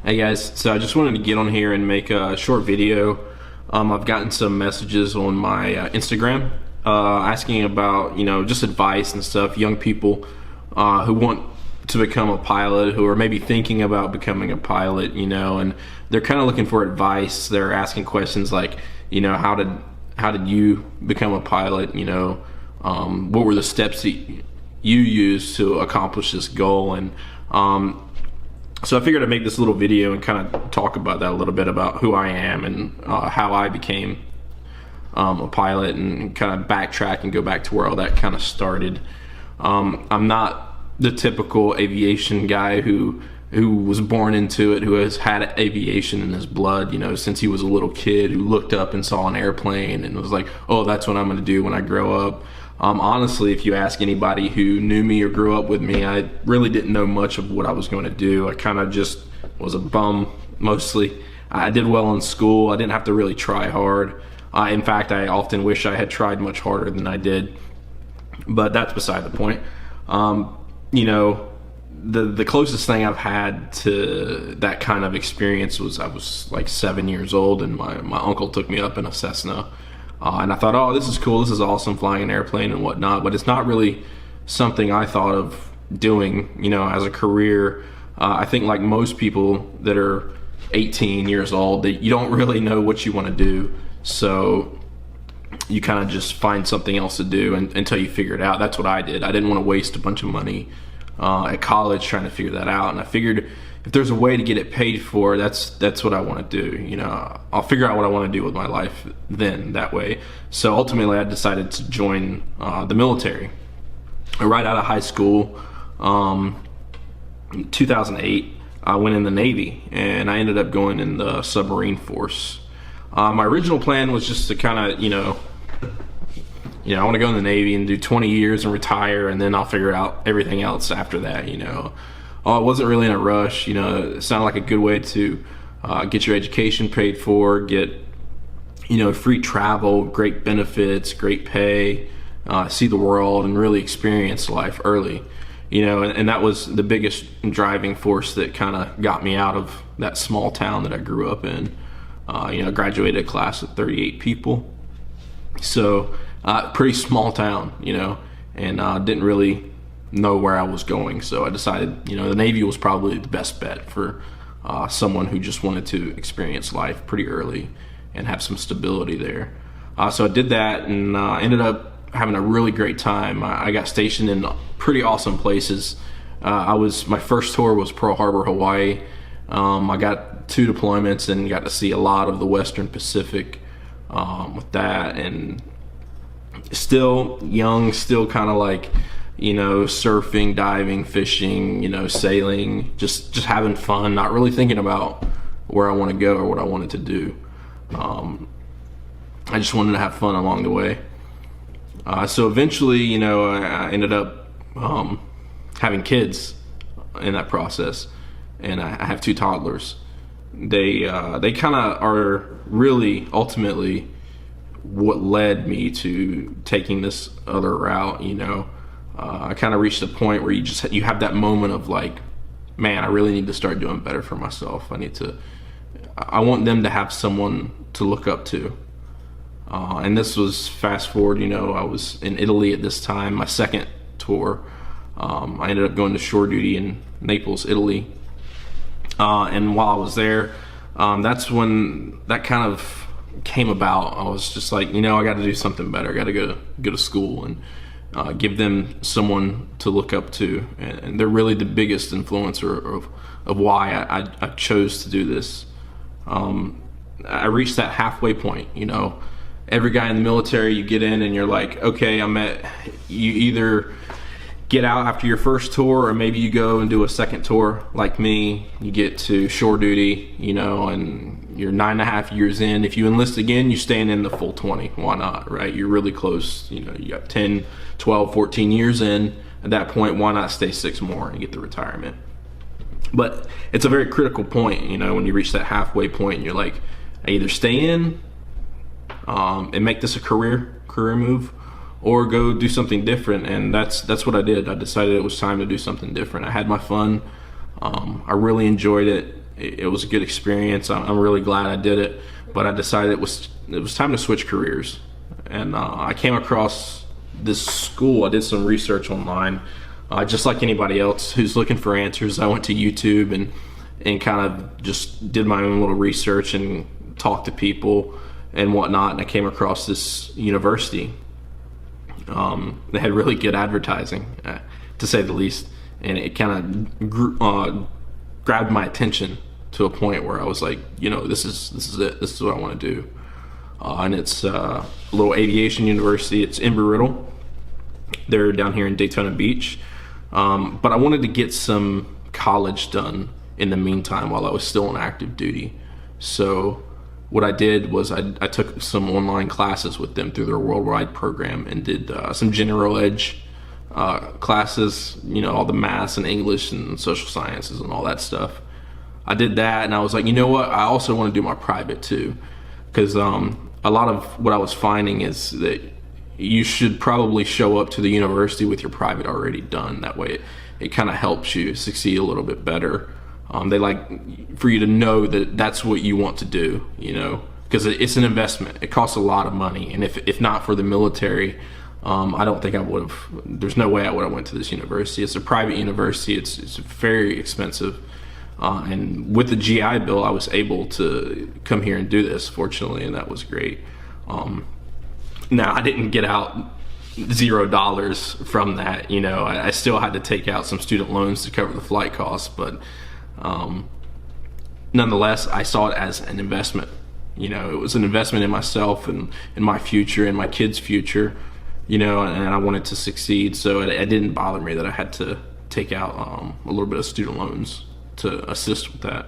Hey guys, so I just wanted to get on here and make a short video. I've gotten some messages on my Instagram asking about, just advice and stuff. Young people who want to become a pilot, who are maybe thinking about becoming a pilot, and they're kind of looking for advice. They're asking questions like, how did you become a pilot? What were the steps that you used to accomplish this goal? And so I figured I'd make this little video and kind of talk about that a little bit, about who I am and how I became a pilot, and kind of backtrack and go back to where all that kind of started. I'm not the typical aviation guy who was born into it, who has had aviation in his blood, since he was a little kid, who looked up and saw an airplane and was like, oh, that's what I'm going to do when I grow up. Honestly, if you ask anybody who knew me or grew up with me, I really didn't know much of what I was going to do. I kind of just was a bum mostly. I did well in school. I didn't have to really try hard. In fact, I often wish I had tried much harder than I did, but that's beside the point. The closest thing I've had to that kind of experience was I was like 7 years old, and my uncle took me up in a Cessna. And I thought, oh, this is cool, this is awesome, flying an airplane and whatnot, but it's not really something I thought of doing, as a career. I think like most people that are 18 years old, that you don't really know what you want to do, so you kind of just find something else to do until you figure it out. That's what I did. I didn't want to waste a bunch of money at college trying to figure that out, and I figured if there's a way to get it paid for, that's what I want to do. I'll figure out what I want to do with my life then, that way. So ultimately I decided to join the military right out of high school. 2008 I went in the Navy, and I ended up going in the submarine force. My original plan was just to kind of I want to go in the Navy and do 20 years and retire, and then I'll figure out everything else after that. I wasn't really in a rush. It sounded like a good way to get your education paid for, get free travel, great benefits, great pay, see the world, and really experience life early. And that was the biggest driving force that kind of got me out of that small town that I grew up in. I graduated a class of 38 people, so pretty small town, and didn't really know where I was going. So I decided, the Navy was probably the best bet for someone who just wanted to experience life pretty early and have some stability there. So I did that, and ended up having a really great time. I got stationed in pretty awesome places. My first tour was Pearl Harbor, Hawaii. I got 2 deployments and got to see a lot of the Western Pacific with that, and still young, still kind of like, surfing, diving, fishing, sailing, just having fun, not really thinking about where I want to go or what I wanted to do. I just wanted to have fun along the way. So eventually, I ended up having kids in that process, and I have 2 toddlers. They kind of are really ultimately what led me to taking this other route. I kind of reached a point where you have that moment of like, man, I really need to start doing better for myself. I want them to have someone to look up to. And this was fast forward, I was in Italy at this time, my second tour. I ended up going to shore duty in Naples, Italy. And while I was there, that's when that kind of came about. I was just like, I got to do something better. I got to go to school and give them someone to look up to, and they're really the biggest influencer of why I chose to do this. I reached that halfway point. Every guy in the military, you get in and you're like, okay, you either get out after your first tour, or maybe you go and do a second tour like me. You get to shore duty, and you're 9.5 years in. If you enlist again, you stay in the full 20. Why not, right? You're really close. You got 10, 12, 14 years in. At that point, why not stay 6 more and get the retirement? But it's a very critical point, when you reach that halfway point and you're like, I either stay in and make this a career move, or go do something different. And that's what I did. I decided it was time to do something different. I had my fun. I really enjoyed it. It was a good experience. I'm really glad I did it, but I decided it was time to switch careers. And I came across this school. I did some research online, just like anybody else who's looking for answers. I went to YouTube and kind of just did my own little research and talked to people and whatnot. And I came across this university. They had really good advertising, to say the least, and it kind of grabbed my attention to a point where I was like, this is it. This is what I want to do. And it's a little aviation university. It's Embry-Riddle. They're down here in Daytona Beach. But I wanted to get some college done in the meantime while I was still on active duty. So what I did was I took some online classes with them through their worldwide program and did some general edge classes, all the maths and English and social sciences and all that stuff. I did that, and I was like, you know what? I also want to do my private too, because a lot of what I was finding is that you should probably show up to the university with your private already done. That way it kind of helps you succeed a little bit better. They like for you to know that that's what you want to do, because it's an investment. It costs a lot of money, and if not for the military, I don't think I would have. There's no way I would have went to this university. It's a private university. It's very expensive, and with the GI Bill, I was able to come here and do this, fortunately, and that was great. Now I didn't get out $0 from that. I still had to take out some student loans to cover the flight costs, but nonetheless, I saw it as an investment. It was an investment in myself and in my future and my kids' future, and I wanted to succeed. So it didn't bother me that I had to take out a little bit of student loans to assist with that.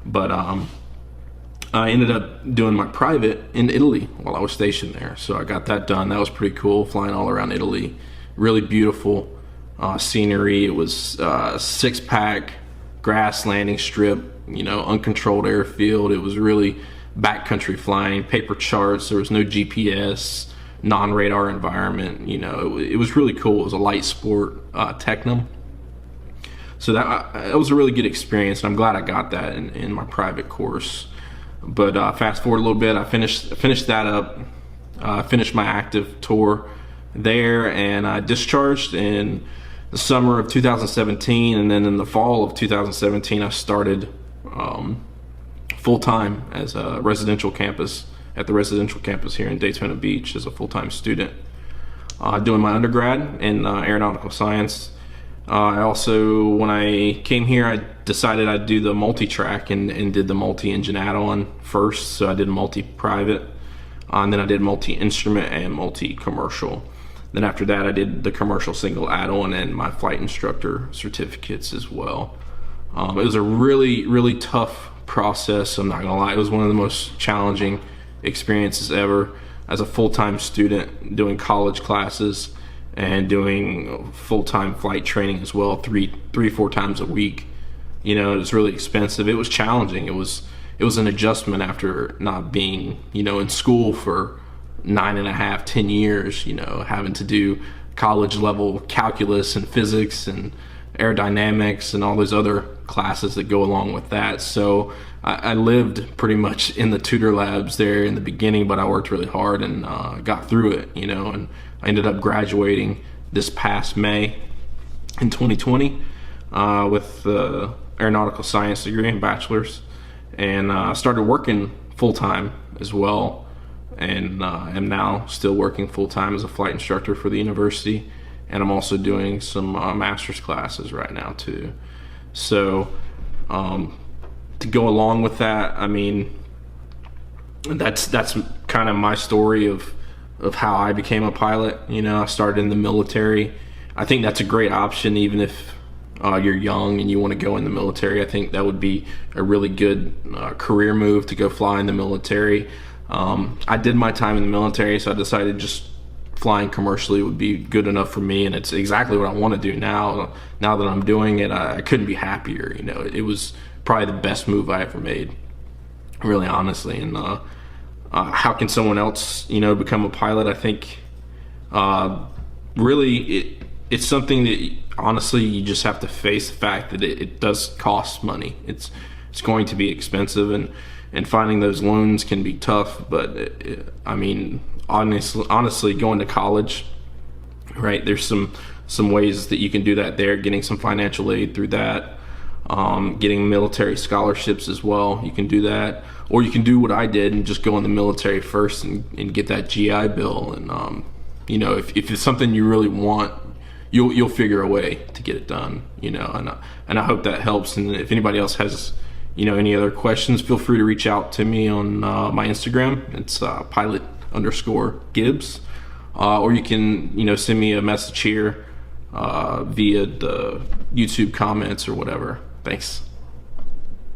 But I ended up doing my private in Italy while I was stationed there. So I got that done. That was pretty cool, flying all around Italy. Really beautiful scenery. It was six-pack grass landing strip, uncontrolled airfield. It was really backcountry flying, paper charts. There was no GPS, non-radar environment. It was really cool. It was a light sport Tecnam. So that was a really good experience, and I'm glad I got that in my private course. But fast forward a little bit, I finished that up, finished my active tour there, and I discharged in the summer of 2017, and then in the fall of 2017 I started full-time as a residential campus at the residential campus here in Daytona Beach as a full-time student, doing my undergrad in aeronautical science. I also, when I came here, I decided I'd do the multi-track and did the multi-engine add-on first. So I did multi-private, and then I did multi-instrument and multi-commercial. Then after that, I did the commercial single add-on and my flight instructor certificates as well. It was a really, really tough process. I'm not gonna lie. It was one of the most challenging experiences ever as a full-time student doing college classes and doing full-time flight training as well, three, 4 times a week. It was really expensive. It was challenging. It was an adjustment after not being, in school for 9.5, 10 years, having to do college level calculus and physics and aerodynamics and all those other classes that go along with that. So I lived pretty much in the tutor labs there in the beginning, but I worked really hard and got through it, and I ended up graduating this past May in 2020 with the aeronautical science degree and bachelor's, and started working full-time as well, and am now still working full-time as a flight instructor for the university, and I'm also doing some master's classes right now too. So to go along with that, I mean, that's kind of my story of how I became a pilot. I started in the military. I think that's a great option, even if you're young and you want to go in the military. I think that would be a really good career move to go fly in the military. I did my time in the military, so I decided just flying commercially would be good enough for me, and it's exactly what I want to do now. Now that I'm doing it, I couldn't be happier. It was probably the best move I ever made, really honestly. And how can someone else, become a pilot? I think really it's something that honestly you just have to face the fact that it does cost money. it's going to be expensive, and finding those loans can be tough. But I mean, honestly, going to college, right? There's some ways that you can do that there, getting some financial aid through that, getting military scholarships as well. You can do that, or you can do what I did and just go in the military first and get that GI Bill. And you know, if it's something you really want, you'll figure a way to get it done. You know, and I hope that helps. And if anybody else has, you know, any other questions, feel free to reach out to me on my Instagram. It's pilot_Gibbs, or you can, you know, send me a message here via the YouTube comments or whatever. Thanks.